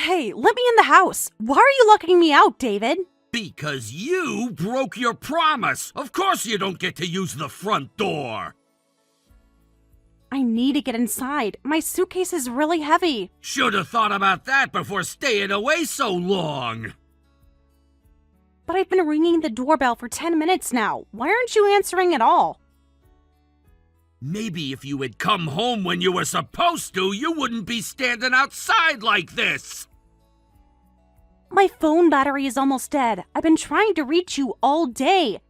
Hey, let me in the house. Why are you locking me out, David? Because you broke your promise. Of course you don't get to use the front door. I need to get inside. My suitcase is really heavy. Should have thought about that before staying away so long. But I've been ringing the doorbell for 10 minutes now. Why aren't you answering at all? Maybe if you had come home when you were supposed to, you wouldn't be standing outside like this. My phone battery is almost dead. I've been trying to reach you all day.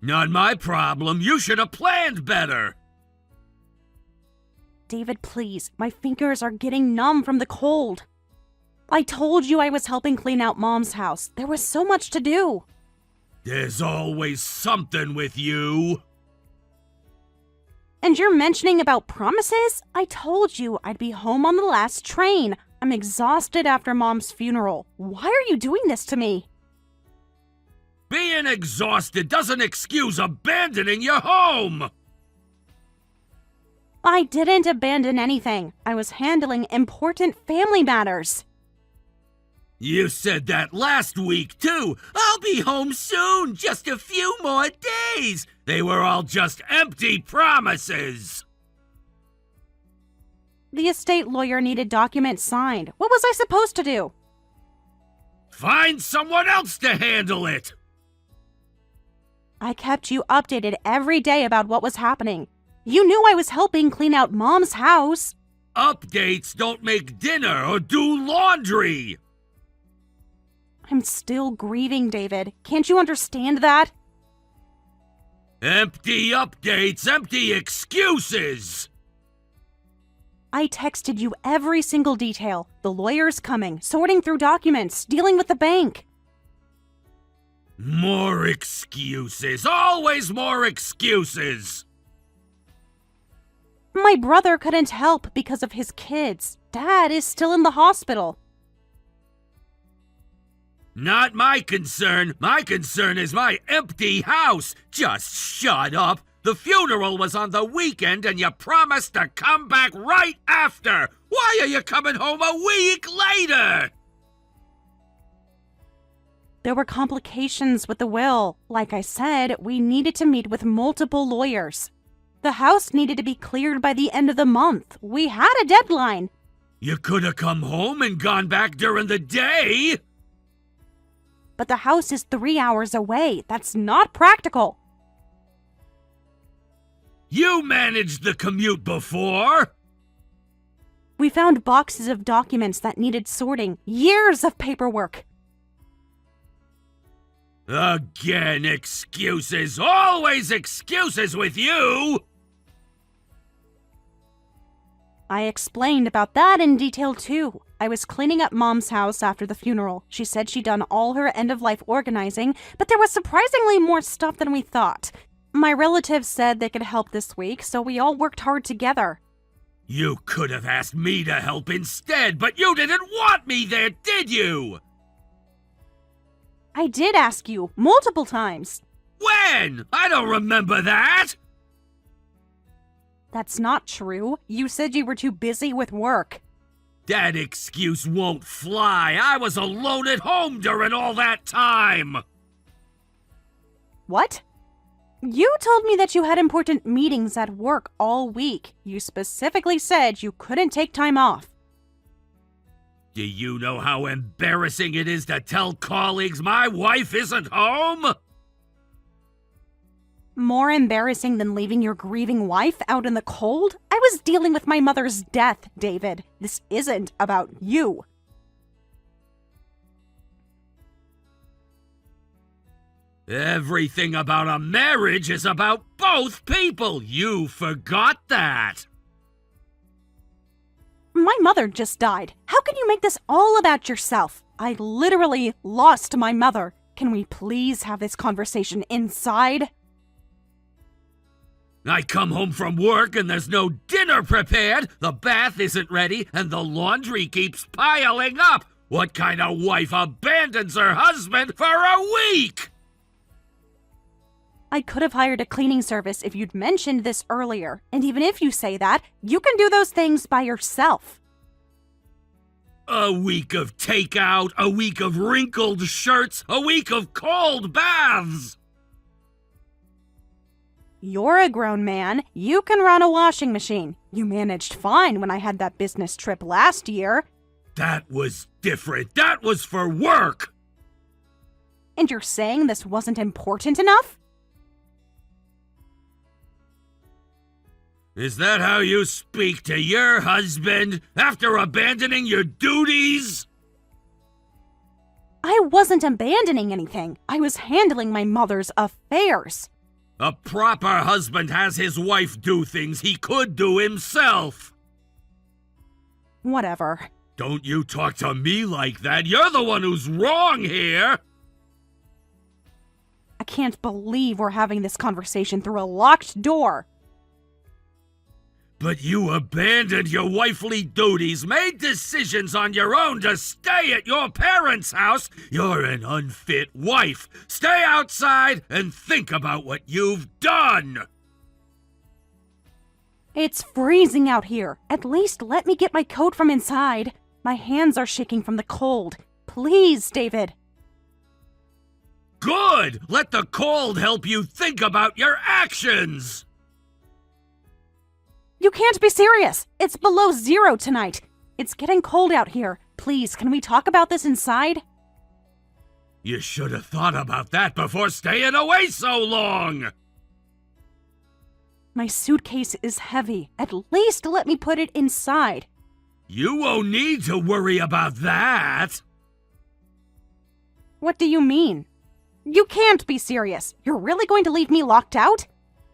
Not my problem. You should have planned better. David, please. My fingers are getting numb from the cold. I told you I was helping clean out Mom's house. There was so much to do. There's always something with you. And you're mentioning about promises? I told you I'd be home on the last train. I'm exhausted after Mom's funeral. Why are you doing this to me? Being exhausted doesn't excuse abandoning your home. I didn't abandon anything. I was handling important family matters. You said that last week, too. I'll be home soon, just a few more days. They were all just empty promises. The estate lawyer needed documents signed. What was I supposed to do? Find someone else to handle it. I kept you updated every day about what was happening. You knew I was helping clean out Mom's house. Updates don't make dinner or do laundry. I'm still grieving, David. Can't you understand that? Empty updates, empty excuses. I texted you every single detail. The lawyer's coming, sorting through documents, dealing with the bank. More excuses, always more excuses. My brother couldn't help because of his kids. Dad is still in the hospital. Not my concern. My concern is my empty house. Just shut up. The funeral was on the weekend and you promised to come back right after. Why are you coming home a week later? There were complications with the will. Like I said, we needed to meet with multiple lawyers. The house needed to be cleared by the end of the month. We had a deadline. You could have come home and gone back during the day. But the house is 3 hours away. That's not practical. You managed the commute before. We found boxes of documents that needed sorting. Years of paperwork. Again, excuses. Always excuses with you. I explained about that in detail too. I was cleaning up Mom's house after the funeral. She said she'd done all her end-of-life organizing, but there was surprisingly more stuff than we thought. My relatives said they could help this week, so we all worked hard together. You could have asked me to help instead, but you didn't want me there, did you? I did ask you multiple times. When? I don't remember that. That's not true. You said you were too busy with work. That excuse won't fly. I was alone at home during all that time. What? You told me that you had important meetings at work all week. You specifically said you couldn't take time off. Do you know how embarrassing it is to tell colleagues my wife isn't home? More embarrassing than leaving your grieving wife out in the cold? I was dealing with my mother's death, David. This isn't about you. Everything about a marriage is about both people. You forgot that. My mother just died. How can you make this all about yourself? I literally lost my mother. Can we please have this conversation inside? I come home from work and there's no dinner prepared, the bath isn't ready, and the laundry keeps piling up. What kind of wife abandons her husband for a week? I could have hired a cleaning service if you'd mentioned this earlier. And even if you say that, you can do those things by yourself. A week of takeout, a week of wrinkled shirts, a week of cold baths! You're a grown man. You can run a washing machine. You managed fine when I had that business trip last year. That was different. That was for work! And you're saying this wasn't important enough? Is that how you speak to your husband after abandoning your duties? I wasn't abandoning anything. I was handling my mother's affairs. A proper husband has his wife do things he could do himself. Whatever. Don't you talk to me like that. You're the one who's wrong here. I can't believe we're having this conversation through a locked door. But you abandoned your wifely duties, made decisions on your own to stay at your parents' house. You're an unfit wife. Stay outside and think about what you've done. It's freezing out here. At least let me get my coat from inside. My hands are shaking from the cold. Please, David. Good! Let the cold help you think about your actions! You can't be serious. It's below 0 tonight. It's getting cold out here. Please, can we talk about this inside? You should have thought about that before staying away so long! My suitcase is heavy. At least let me put it inside. You won't need to worry about that! What do you mean? You can't be serious. You're really going to leave me locked out?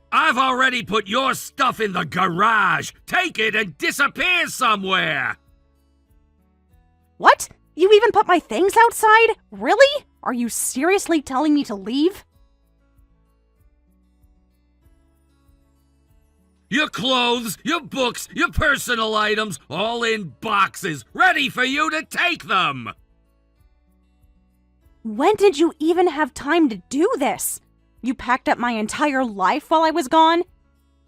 I've already put your stuff in the garage. Take it and disappear somewhere! What? You even put my things outside? Really? Are you seriously telling me to leave? Your clothes, your books, your personal items, all in boxes, ready for you to take them! When did you even have time to do this? You packed up my entire life while I was gone?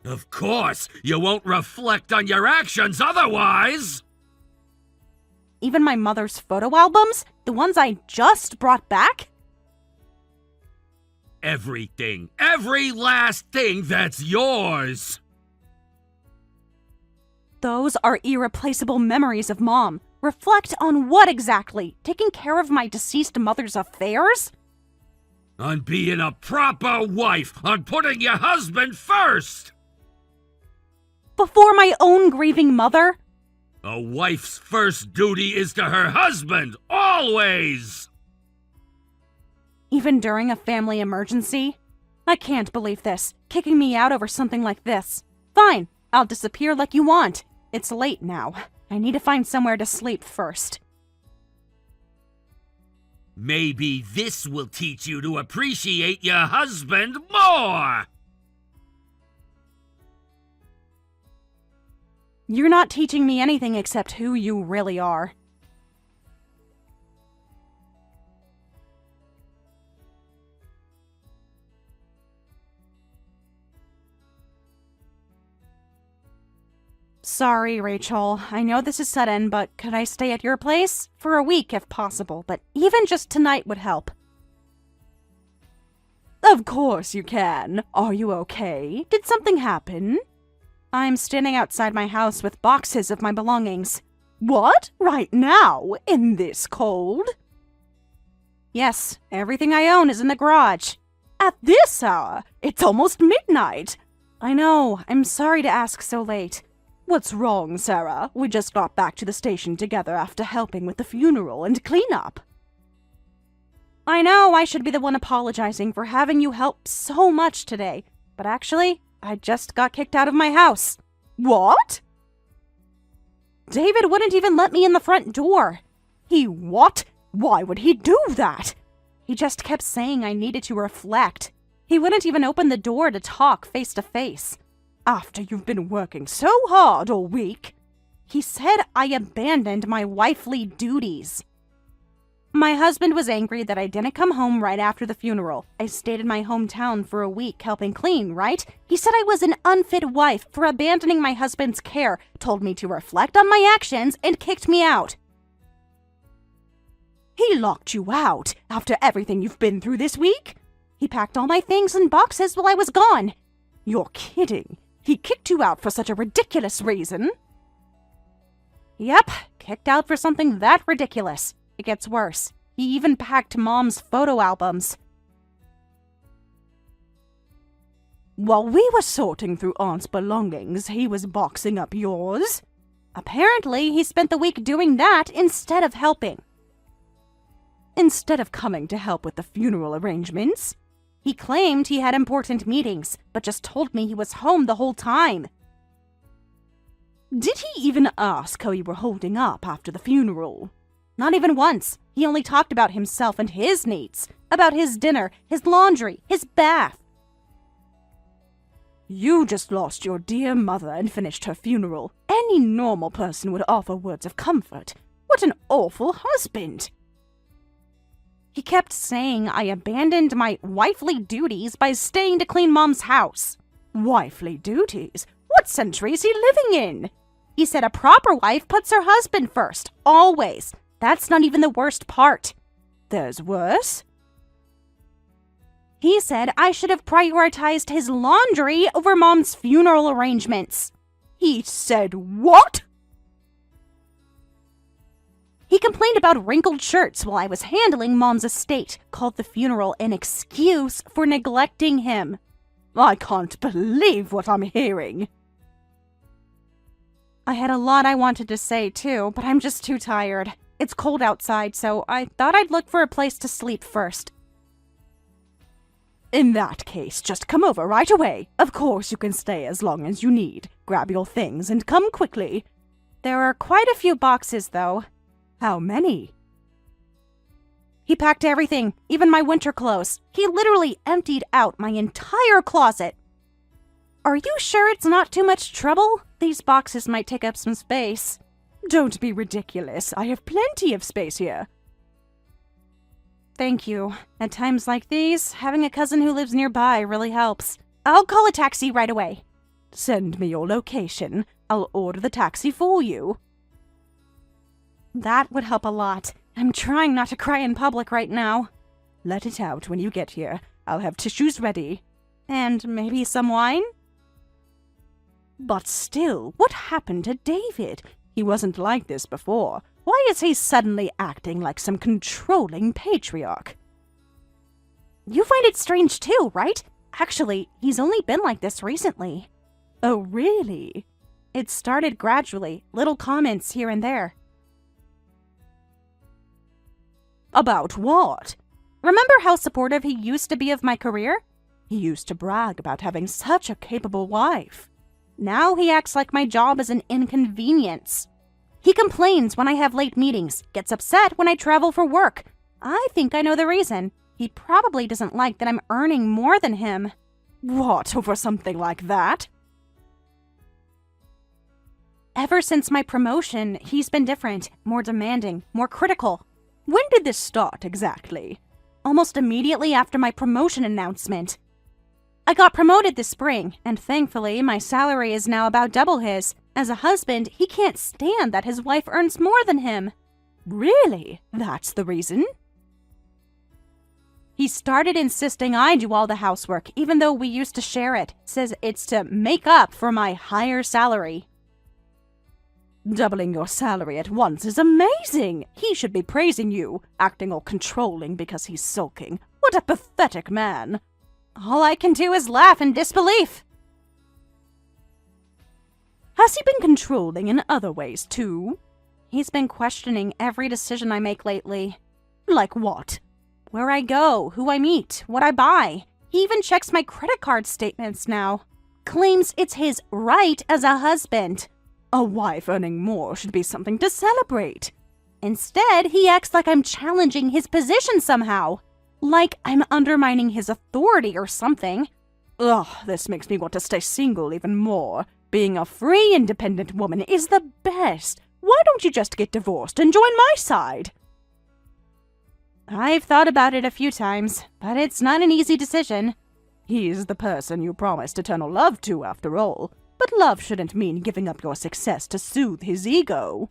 Of course, you won't reflect on your actions otherwise! Even my mother's photo albums? The ones I just brought back? Everything, every last thing that's yours! Those are irreplaceable memories of Mom. Reflect on what exactly? Taking care of my deceased mother's affairs? On being a proper wife, on putting your husband first! Before my own grieving mother? A wife's first duty is to her husband, always! Even during a family emergency? I can't believe this. Kicking me out over something like this. Fine, I'll disappear like you want. It's late now. I need to find somewhere to sleep first. Maybe this will teach you to appreciate your husband more! You're not teaching me anything except who you really are. Sorry, Rachel. I know this is sudden, but could I stay at your place? For a week, if possible, but even just tonight would help. Of course you can. Are you okay? Did something happen? I'm standing outside my house with boxes of my belongings. What? Right now? In this cold? Yes, everything I own is in the garage. At this hour? It's almost midnight. I know. I'm sorry to ask so late. What's wrong, Sarah? We just got back to the station together after helping with the funeral and cleanup. I know I should be the one apologizing for having you help so much today, but actually, I just got kicked out of my house. What? David wouldn't even let me in the front door. He what? Why would he do that? He just kept saying I needed to reflect. He wouldn't even open the door to talk face to face. After you've been working so hard all week. He said I abandoned my wifely duties. My husband was angry that I didn't come home right after the funeral. I stayed in my hometown for a week helping clean, right? He said I was an unfit wife for abandoning my husband's care, told me to reflect on my actions, and kicked me out. He locked you out after everything you've been through this week? He packed all my things in boxes while I was gone. You're kidding. He kicked you out for such a ridiculous reason? Yep, kicked out for something that ridiculous. It gets worse. He even packed Mom's photo albums. While we were sorting through Aunt's belongings, he was boxing up yours. Apparently, he spent the week doing that instead of helping. Instead of coming to help with the funeral arrangements, he claimed he had important meetings, but just told me he was home the whole time. Did he even ask how you were holding up after the funeral? Not even once. He only talked about himself and his needs, about his dinner, his laundry, his bath. You just lost your dear mother and finished her funeral. Any normal person would offer words of comfort. What an awful husband! He kept saying I abandoned my wifely duties by staying to clean Mom's house. Wifely duties? What century is he living in? He said a proper wife puts her husband first, always. That's not even the worst part. There's worse? He said I should have prioritized his laundry over Mom's funeral arrangements. He said what? He complained about wrinkled shirts while I was handling Mom's estate, called the funeral an excuse for neglecting him. I can't believe what I'm hearing. I had a lot I wanted to say too, but I'm just too tired. It's cold outside, so I thought I'd look for a place to sleep first. In that case, just come over right away. Of course you can stay as long as you need. Grab your things and come quickly. There are quite a few boxes, though. How many? He packed everything, even my winter clothes. He literally emptied out my entire closet. Are you sure it's not too much trouble? These boxes might take up some space. Don't be ridiculous. I have plenty of space here. Thank you. At times like these, having a cousin who lives nearby really helps. I'll call a taxi right away. Send me your location. I'll order the taxi for you. That would help a lot. I'm trying not to cry in public right now. Let it out when you get here. I'll have tissues ready. And maybe some wine? But still, what happened to David? He wasn't like this before. Why is he suddenly acting like some controlling patriarch? You find it strange too, right? Actually, he's only been like this recently. Oh, really? It started gradually, little comments here and there. About what? Remember how supportive he used to be of my career? He used to brag about having such a capable wife. Now he acts like my job is an inconvenience. He complains when I have late meetings, gets upset when I travel for work. I think I know the reason. He probably doesn't like that I'm earning more than him. What, over something like that? Ever since my promotion, he's been different, more demanding, more critical. When did this start exactly? Almost immediately after my promotion announcement. I got promoted this spring, and thankfully my salary is now about double his. As a husband, he can't stand that his wife earns more than him. Really? That's the reason? He started insisting I do all the housework, even though we used to share it. Says it's to make up for my higher salary. Doubling your salary at once is amazing. He should be praising you, acting all controlling because he's sulking. What a pathetic man. All I can do is laugh in disbelief. Has he been controlling in other ways, too? He's been questioning every decision I make lately. Like what? Where I go, who I meet, what I buy. He even checks my credit card statements now. Claims it's his right as a husband. A wife earning more should be something to celebrate. Instead, he acts like I'm challenging his position somehow. Like I'm undermining his authority or something. Ugh, this makes me want to stay single even more. Being a free, independent woman is the best. Why don't you just get divorced and join my side? I've thought about it a few times, but it's not an easy decision. He's the person you promised eternal love to, after all. But love shouldn't mean giving up your success to soothe his ego.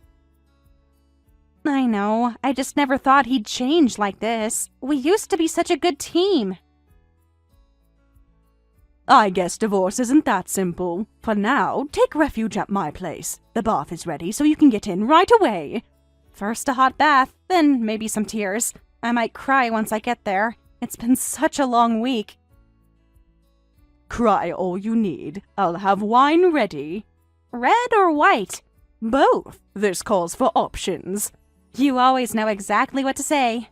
I know, I just never thought he'd change like this. We used to be such a good team. I guess divorce isn't that simple. For now, take refuge at my place. The bath is ready so you can get in right away. First a hot bath, then maybe some tears. I might cry once I get there. It's been such a long week. Cry all you need. I'll have wine ready. Red or white? Both. This calls for options. You always know exactly what to say.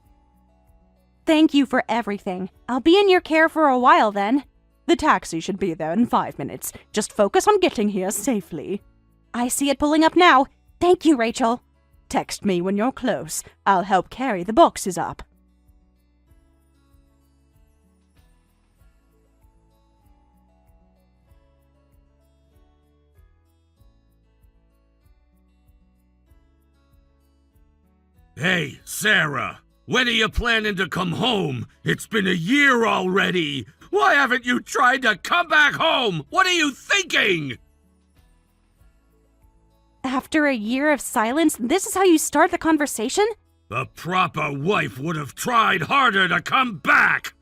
Thank you for everything. I'll be in your care for a while then. The taxi should be there in 5 minutes. Just focus on getting here safely. I see it pulling up now. Thank you, Rachel. Text me when you're close. I'll help carry the boxes up. Hey, Sarah, when are you planning to come home? It's been a year already. Why haven't you tried to come back home? What are you thinking? After a year of silence, this is how you start the conversation? A proper wife would have tried harder to come back.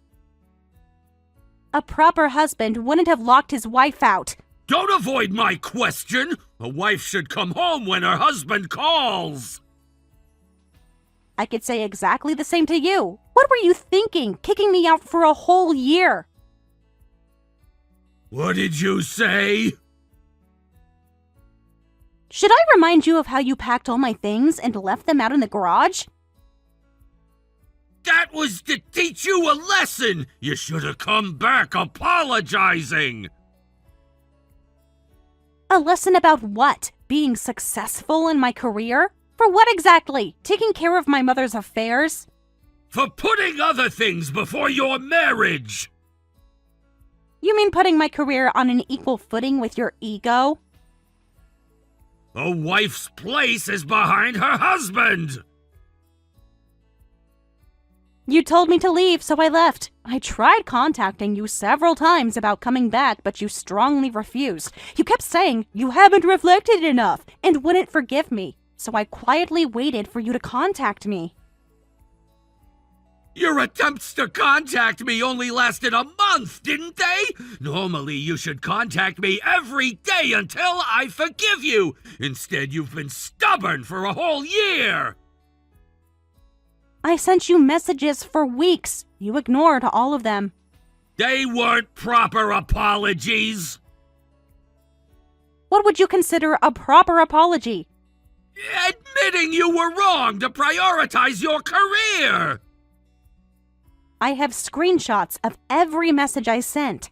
A proper husband wouldn't have locked his wife out. Don't avoid my question. A wife should come home when her husband calls. I could say exactly the same to you. What were you thinking, kicking me out for a whole year? What did you say? Should I remind you of how you packed all my things and left them out in the garage? That was to teach you a lesson. You should have come back apologizing. A lesson about what? Being successful in my career? For what exactly? Taking care of my mother's affairs? For putting other things before your marriage. You mean putting my career on an equal footing with your ego? A wife's place is behind her husband. You told me to leave, so I left. I tried contacting you several times about coming back, but you strongly refused. You kept saying you haven't reflected enough and wouldn't forgive me. So I quietly waited for you to contact me. Your attempts to contact me only lasted a month, didn't they? Normally, you should contact me every day until I forgive you. Instead, you've been stubborn for a whole year. I sent you messages for weeks. You ignored all of them. They weren't proper apologies. What would you consider a proper apology? Admitting you were wrong to prioritize your career. I have screenshots of every message I sent.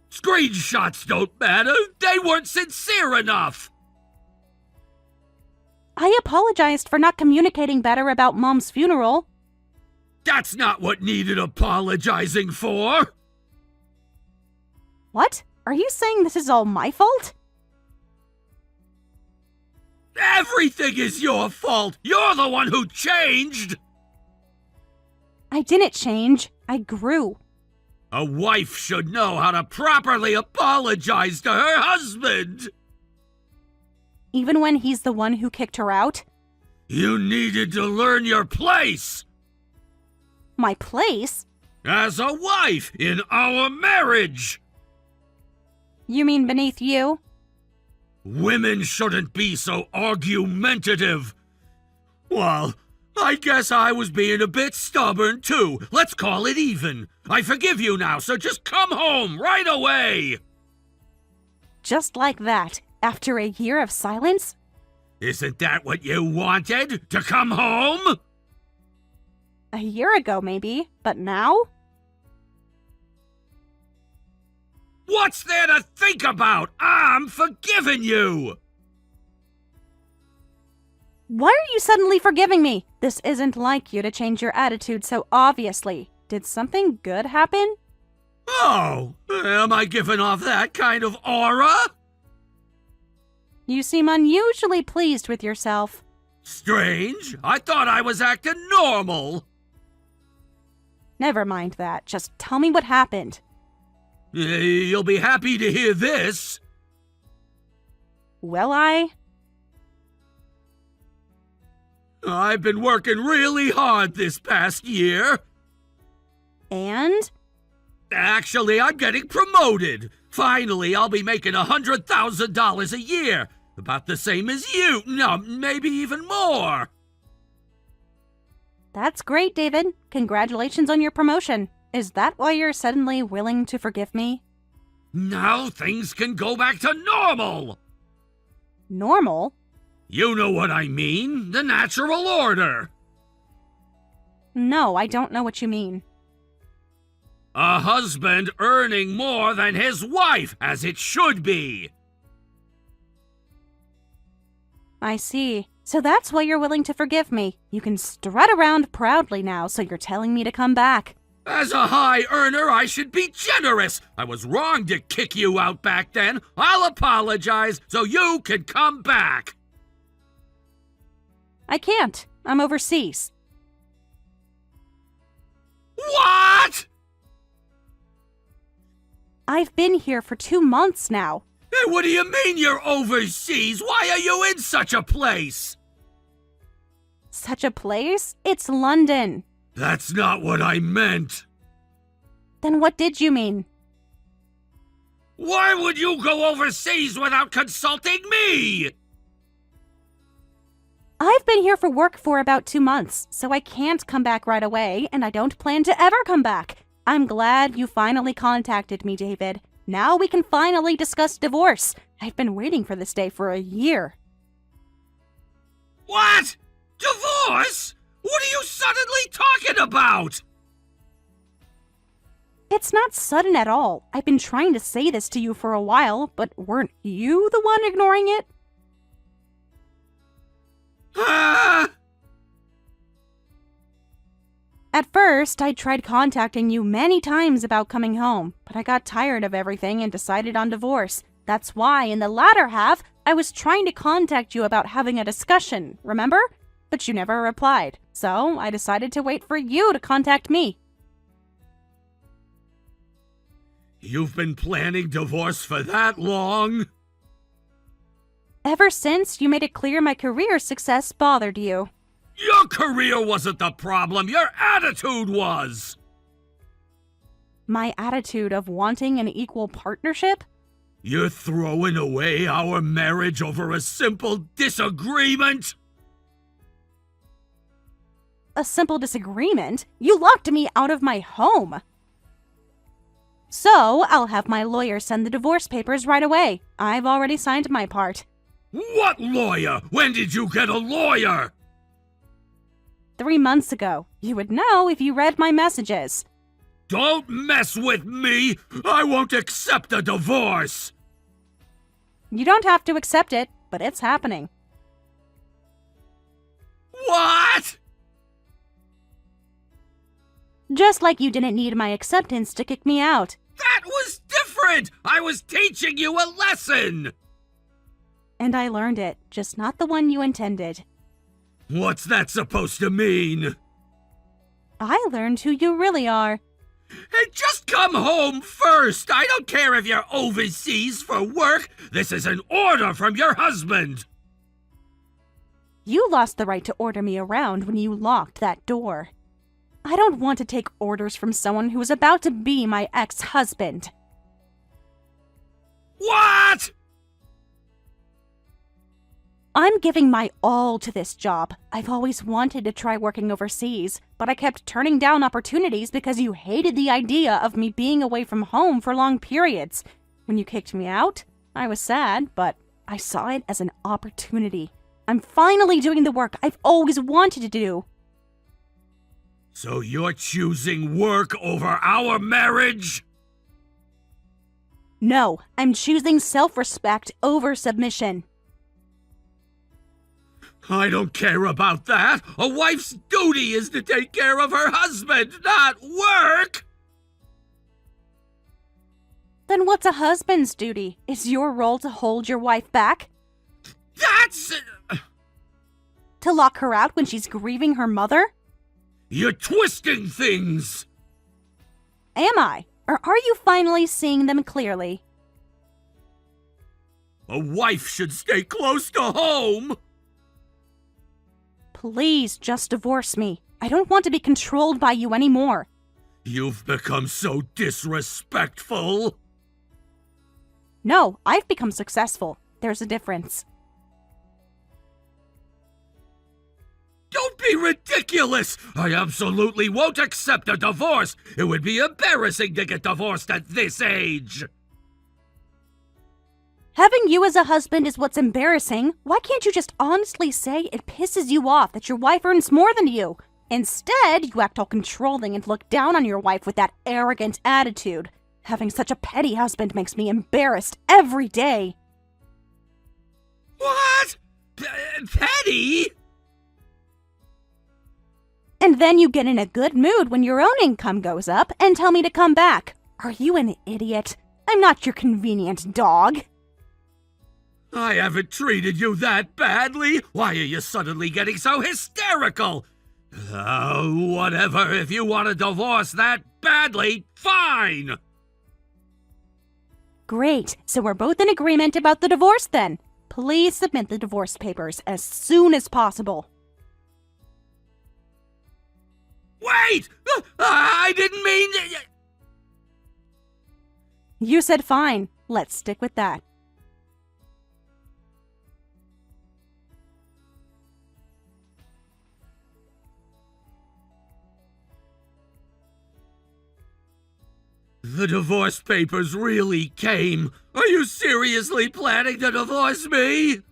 Screenshots don't matter. They weren't sincere enough. I apologized for not communicating better about Mom's funeral. That's not what needed apologizing for. What? Are you saying this is all my fault? Everything is your fault. You're the one who changed. I didn't change. I grew. A wife should know how to properly apologize to her husband. Even when he's the one who kicked her out? You needed to learn your place. My place? As a wife in our marriage. You mean beneath you? Women shouldn't be so argumentative. Well, I guess I was being a bit stubborn too. Let's call it even. I forgive you now, so just come home right away. Just like that, after a year of silence? Isn't that what you wanted? To come home? A year ago, maybe, but now? What's there to think about? I'm forgiving you. Why are you suddenly forgiving me? This isn't like you to change your attitude so obviously. Did something good happen? Oh, am I giving off that kind of aura? You seem unusually pleased with yourself. Strange. I thought I was acting normal. Never mind that. Just tell me what happened. You'll be happy to hear this. Will I? I've been working really hard this past year. And? Actually, I'm getting promoted. Finally, I'll be making $100,000 a year. About the same as you. No, maybe even more. That's great, David. Congratulations on your promotion. Is that why you're suddenly willing to forgive me? Now things can go back to normal. Normal? You know what I mean. The natural order. No, I don't know what you mean. A husband earning more than his wife, as it should be. I see. So that's why you're willing to forgive me. You can strut around proudly now, so you're telling me to come back. As a high earner, I should be generous. I was wrong to kick you out back then. I'll apologize so you can come back. I can't. I'm overseas. What? I've been here for 2 months now. Hey, what do you mean you're overseas? Why are you in such a place? Such a place? It's London. That's not what I meant. Then what did you mean? Why would you go overseas without consulting me? I've been here for work for about 2 months, so I can't come back right away, and I don't plan to ever come back. I'm glad you finally contacted me, David. Now we can finally discuss divorce. I've been waiting for this day for a year. What? Divorce? What are you suddenly talking about? It's not sudden at all. I've been trying to say this to you for a while, but weren't you the one ignoring it? At first, I tried contacting you many times about coming home, but I got tired of everything and decided on divorce. That's why, in the latter half, I was trying to contact you about having a discussion, remember? But you never replied, so I decided to wait for you to contact me. You've been planning divorce for that long? Ever since you made it clear my career success bothered you. Your career wasn't the problem, your attitude was! My attitude of wanting an equal partnership? You're throwing away our marriage over a simple disagreement? A simple disagreement? You locked me out of my home. So, I'll have my lawyer send the divorce papers right away. I've already signed my part. What lawyer? When did you get a lawyer? 3 months ago. You would know if you read my messages. Don't mess with me! I won't accept a divorce! You don't have to accept it, but it's happening. What? Just like you didn't need my acceptance to kick me out. That was different! I was teaching you a lesson! And I learned it, just not the one you intended. What's that supposed to mean? I learned who you really are. Hey, just come home first! I don't care if you're overseas for work! This is an order from your husband! You lost the right to order me around when you locked that door. I don't want to take orders from someone who is about to be my ex-husband. What? I'm giving my all to this job. I've always wanted to try working overseas, but I kept turning down opportunities because you hated the idea of me being away from home for long periods. When you kicked me out, I was sad, but I saw it as an opportunity. I'm finally doing the work I've always wanted to do. So you're choosing work over our marriage? No, I'm choosing self-respect over submission. I don't care about that. A wife's duty is to take care of her husband, not work! Then what's a husband's duty? Is your role to hold your wife back? That's... To lock her out when she's grieving her mother? You're twisting things! Am I? Or are you finally seeing them clearly? A wife should stay close to home! Please just divorce me. I don't want to be controlled by you anymore. You've become so disrespectful. No, I've become successful. There's a difference. Don't be ridiculous! I absolutely won't accept a divorce! It would be embarrassing to get divorced at this age! Having you as a husband is what's embarrassing. Why can't you just honestly say it pisses you off that your wife earns more than you? Instead, you act all controlling and look down on your wife with that arrogant attitude. Having such a petty husband makes me embarrassed every day. What? Petty? And then you get in a good mood when your own income goes up and tell me to come back. Are you an idiot? I'm not your convenient dog. I haven't treated you that badly. Why are you suddenly getting so hysterical? Oh, whatever. If you want a divorce that badly, fine. Great. So we're both in agreement about the divorce then. Please submit the divorce papers as soon as possible. Wait! I didn't mean... You said fine. Let's stick with that. The divorce papers really came. Are you seriously planning to divorce me?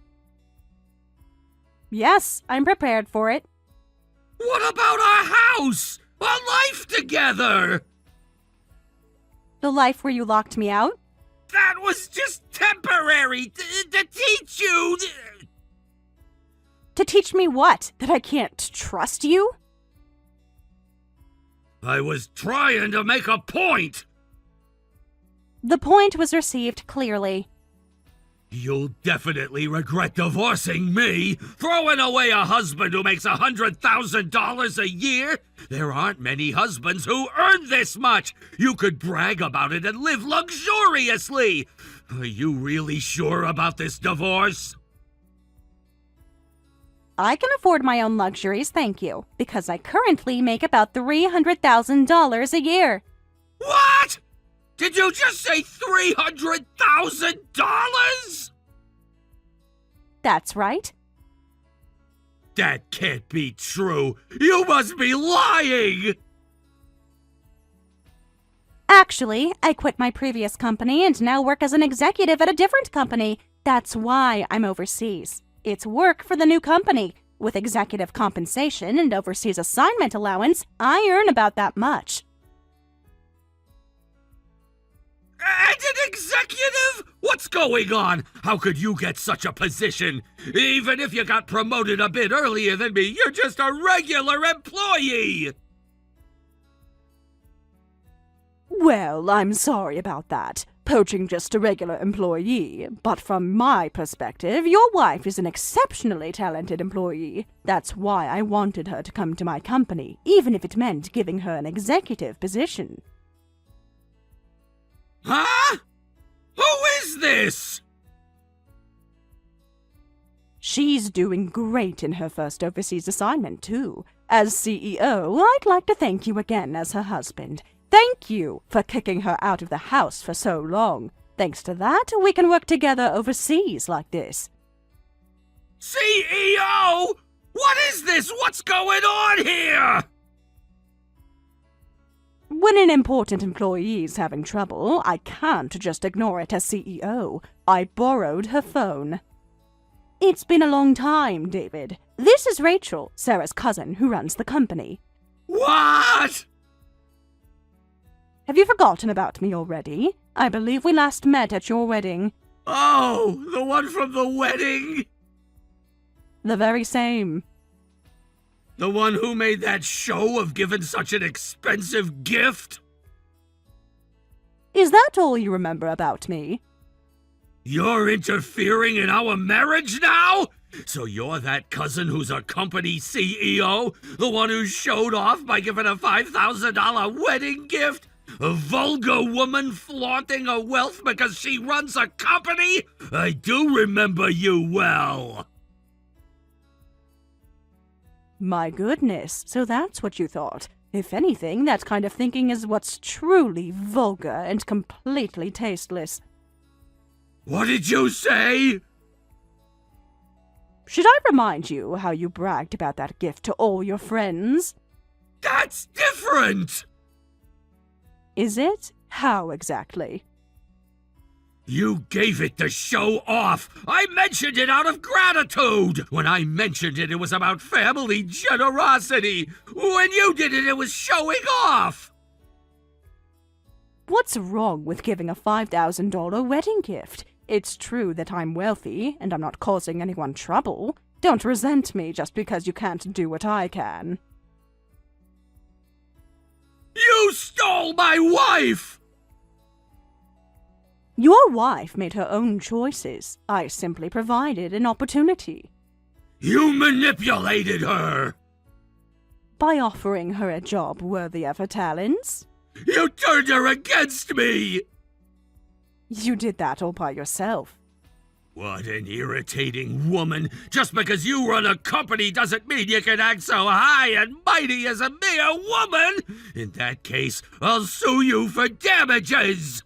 Yes, I'm prepared for it. What about our house? Our life together? The life where you locked me out? That was just temporary to teach you. To teach me what? That I can't trust you? I was trying to make a point. The point was received clearly. You'll definitely regret divorcing me, throwing away a husband who makes $100,000 a year. There aren't many husbands who earn this much. You could brag about it and live luxuriously. Are you really sure about this divorce? I can afford my own luxuries, thank you, because I currently make about $300,000 a year. What? Did you just say $300,000? That's right. That can't be true. You must be lying. Actually, I quit my previous company and now work as an executive at a different company. That's why I'm overseas. It's work for the new company. With executive compensation and overseas assignment allowance, I earn about that much. And an executive? What's going on? How could you get such a position? Even if you got promoted a bit earlier than me, you're just a regular employee! Well, I'm sorry about that. Poaching just a regular employee. But from my perspective, your wife is an exceptionally talented employee. That's why I wanted her to come to my company, even if it meant giving her an executive position. Huh? Who is this? She's doing great in her first overseas assignment, too. As CEO, I'd like to thank you again as her husband. Thank you for kicking her out of the house for so long. Thanks to that, we can work together overseas like this. CEO? What is this? What's going on here? When an important employee is having trouble, I can't just ignore it as CEO. I borrowed her phone. It's been a long time, David. This is Rachel, Sarah's cousin, who runs the company. What? Have you forgotten about me already? I believe we last met at your wedding. Oh, the one from the wedding? The very same. The one who made that show of giving such an expensive gift? Is that all you remember about me? You're interfering in our marriage now? So you're that cousin who's a company CEO? The one who showed off by giving a $5,000 wedding gift? A vulgar woman flaunting her wealth because she runs a company? I do remember you well. My goodness, so that's what you thought. If anything, that kind of thinking is what's truly vulgar and completely tasteless. What did you say? Should I remind you how you bragged about that gift to all your friends? That's different! Is it? How exactly? You gave it to show off! I mentioned it out of gratitude! When I mentioned it, it was about family generosity! When you did it, it was showing off! What's wrong with giving a $5,000 wedding gift? It's true that I'm wealthy, and I'm not causing anyone trouble. Don't resent me just because you can't do what I can. You stole my wife! Your wife made her own choices. I simply provided an opportunity. You manipulated her! By offering her a job worthy of her talents? You turned her against me! You did that all by yourself. What an irritating woman! Just because you run a company doesn't mean you can act so high and mighty as a mere woman! In that case, I'll sue you for damages!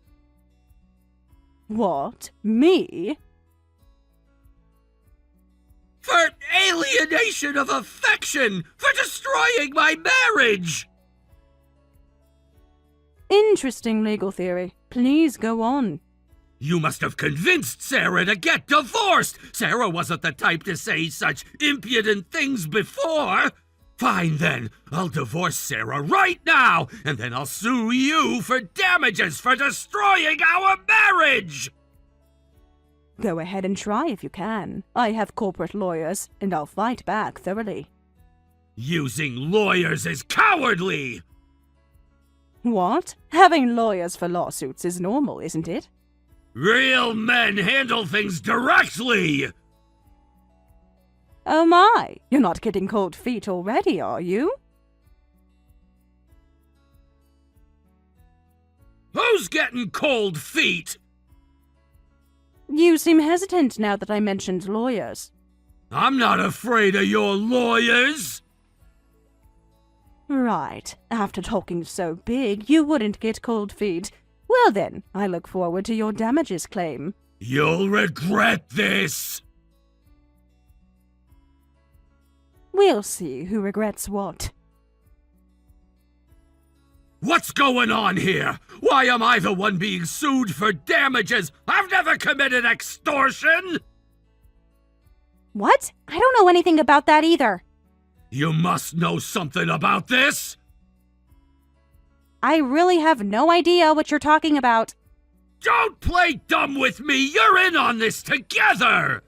What? Me? For alienation of affection! For destroying my marriage! Interesting legal theory. Please go on. You must have convinced Sarah to get divorced! Sarah wasn't the type to say such impudent things before! Fine then, I'll divorce Sarah right now, and then I'll sue you for damages for destroying our marriage! Go ahead and try if you can. I have corporate lawyers, and I'll fight back thoroughly. Using lawyers is cowardly! What? Having lawyers for lawsuits is normal, isn't it? Real men handle things directly! Oh my, you're not getting cold feet already, are you? Who's getting cold feet? You seem hesitant now that I mentioned lawyers. I'm not afraid of your lawyers! Right, after talking so big, you wouldn't get cold feet. Well then, I look forward to your damages claim. You'll regret this! We'll see who regrets what. What's going on here? Why am I the one being sued for damages? I've never committed extortion! What? I don't know anything about that either. You must know something about this! I really have no idea what you're talking about. Don't play dumb with me! You're in on this together!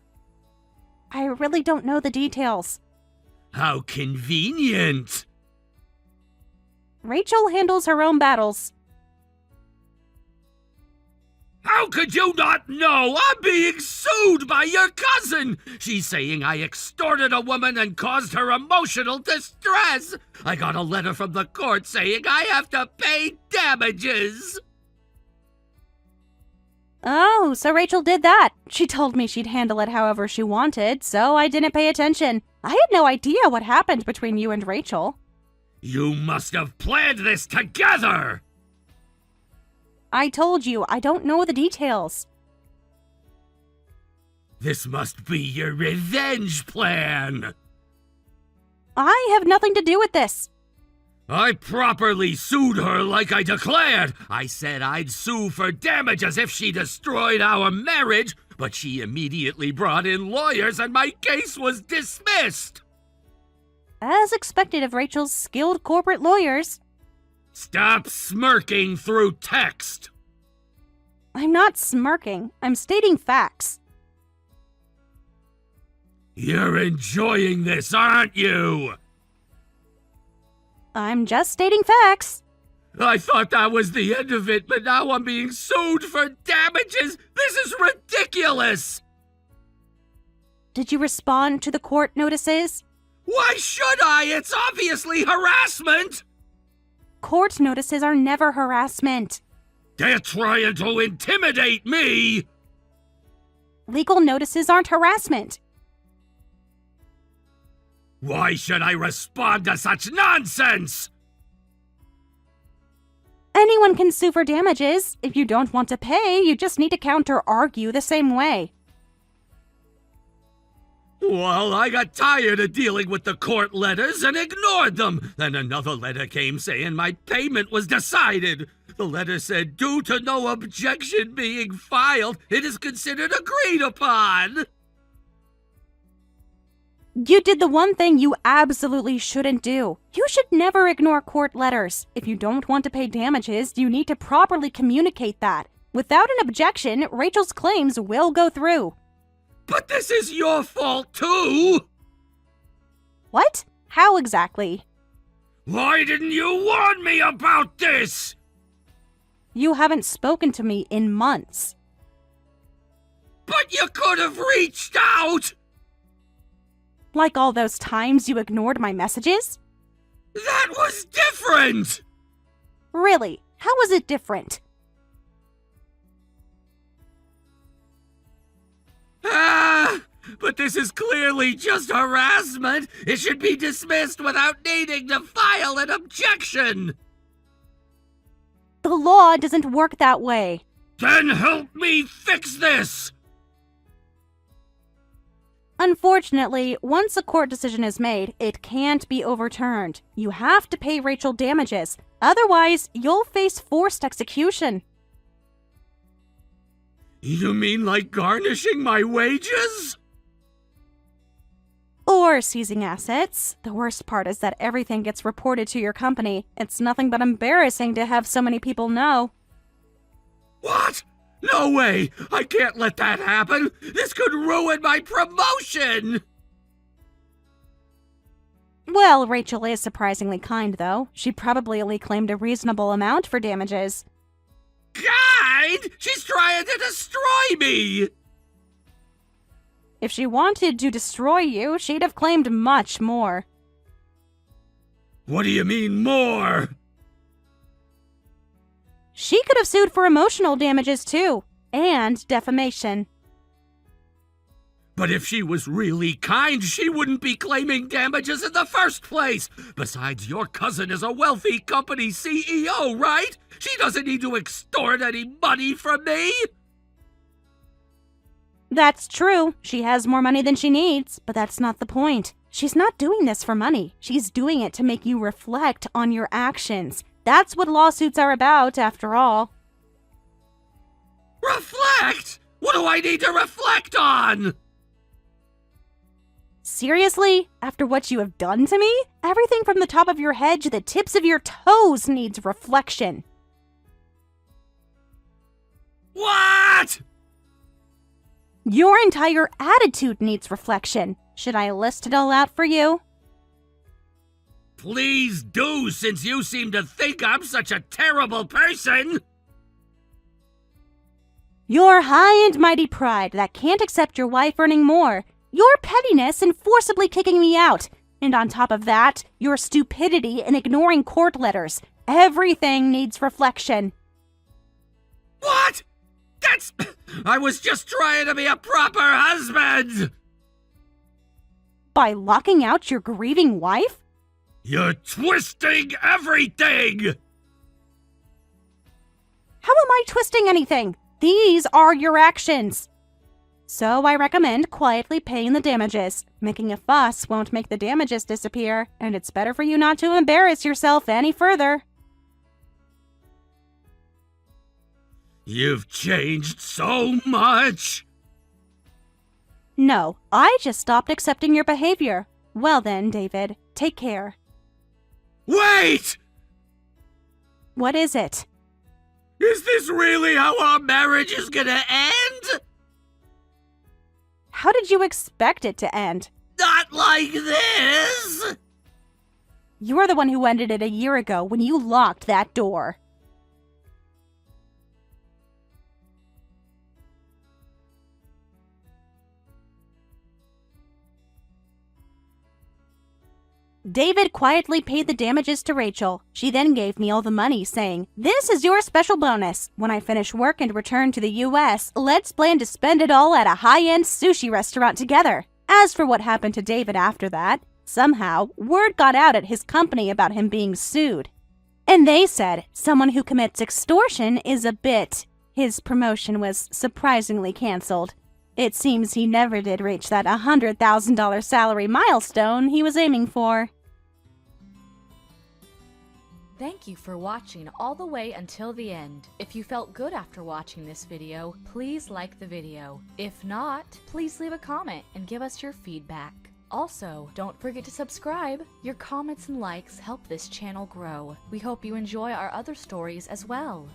I really don't know the details. How convenient! Rachel handles her own battles. How could you not know? I'm being sued by your cousin! She's saying I extorted a woman and caused her emotional distress! I got a letter from the court saying I have to pay damages! Oh, so Rachel did that. She told me she'd handle it however she wanted, so I didn't pay attention. I had no idea what happened between you and Rachel. You must have planned this together! I told you, I don't know the details. This must be your revenge plan! I have nothing to do with this. I properly sued her like I declared. I said I'd sue for damages if she destroyed our marriage, but she immediately brought in lawyers and my case was dismissed. As expected of Rachel's skilled corporate lawyers. Stop smirking through text. I'm not smirking. I'm stating facts. You're enjoying this, aren't you? I'm just stating facts. I thought that was the end of it, but now I'm being sued for damages. This is ridiculous. Did you respond to the court notices? Why should I? It's obviously harassment. Court notices are never harassment. They're trying to intimidate me. Legal notices aren't harassment. Why should I respond to such nonsense? Anyone can sue for damages. If you don't want to pay, you just need to counter-argue the same way. Well, I got tired of dealing with the court letters and ignored them. Then another letter came saying my payment was decided. The letter said, due to no objection being filed, it is considered agreed upon. You did the one thing you absolutely shouldn't do. You should never ignore court letters. If you don't want to pay damages, you need to properly communicate that. Without an objection, Rachel's claims will go through. But this is your fault too! What? How exactly? Why didn't you warn me about this? You haven't spoken to me in months. But you could have reached out! Like all those times you ignored my messages? That was different! Really? How was it different? But this is clearly just harassment. It should be dismissed without needing to file an objection. The law doesn't work that way. Then help me fix this! Unfortunately, once a court decision is made, it can't be overturned. You have to pay Rachel damages. Otherwise, you'll face forced execution. You mean like garnishing my wages? Or seizing assets. The worst part is that everything gets reported to your company. It's nothing but embarrassing to have so many people know. What? No way! I can't let that happen! This could ruin my promotion! Well, Rachel is surprisingly kind, though. She probably only claimed a reasonable amount for damages. Kind? She's trying to destroy me! If she wanted to destroy you, she'd have claimed much more. What do you mean, more? She could have sued for emotional damages, too. And defamation. But if she was really kind, she wouldn't be claiming damages in the first place. Besides, your cousin is a wealthy company CEO, right? She doesn't need to extort any money from me. That's true. She has more money than she needs, but that's not the point. She's not doing this for money. She's doing it to make you reflect on your actions. That's what lawsuits are about, after all. Reflect? What do I need to reflect on? Seriously? After what you have done to me? Everything from the top of your head to the tips of your toes needs reflection. What? Your entire attitude needs reflection. Should I list it all out for you? Please do, since you seem to think I'm such a terrible person. Your high and mighty pride that can't accept your wife earning more. Your pettiness in forcibly kicking me out. And on top of that, your stupidity in ignoring court letters. Everything needs reflection. What? That's... I was just trying to be a proper husband! By locking out your grieving wife? You're twisting everything! How am I twisting anything? These are your actions. So I recommend quietly paying the damages. Making a fuss won't make the damages disappear, and it's better for you not to embarrass yourself any further. You've changed so much! No, I just stopped accepting your behavior. Well then, David, take care. Wait! What is it? Is this really how our marriage is gonna end? How did you expect it to end? Not like this! You're the one who ended it a year ago when you locked that door. David quietly paid the damages to Rachel. She then gave me all the money, saying, "This is your special bonus. When I finish work and return to the US, let's plan to spend it all at a high-end sushi restaurant together." As for what happened to David after that, Somehow, word got out at his company about him being sued. And they said someone who commits extortion is a bit. His promotion was surprisingly canceled. It seems he never did reach that $100,000 salary milestone he was aiming for. Thank you for watching all the way until the end. If you felt good after watching this video, please like the video. If not, please leave a comment and give us your feedback. Also, don't forget to subscribe. Your comments and likes help this channel grow. We hope you enjoy our other stories as well.